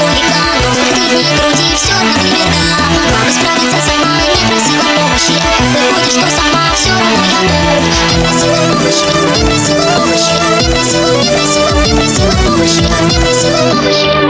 хулигану. Ты не груди, все равно не беда. Мама справится сама, не просила помощи. А как выходит, что сама, все равно я ну. Не просила помощи, не просила помощи, не просила помощи, не просила помощи.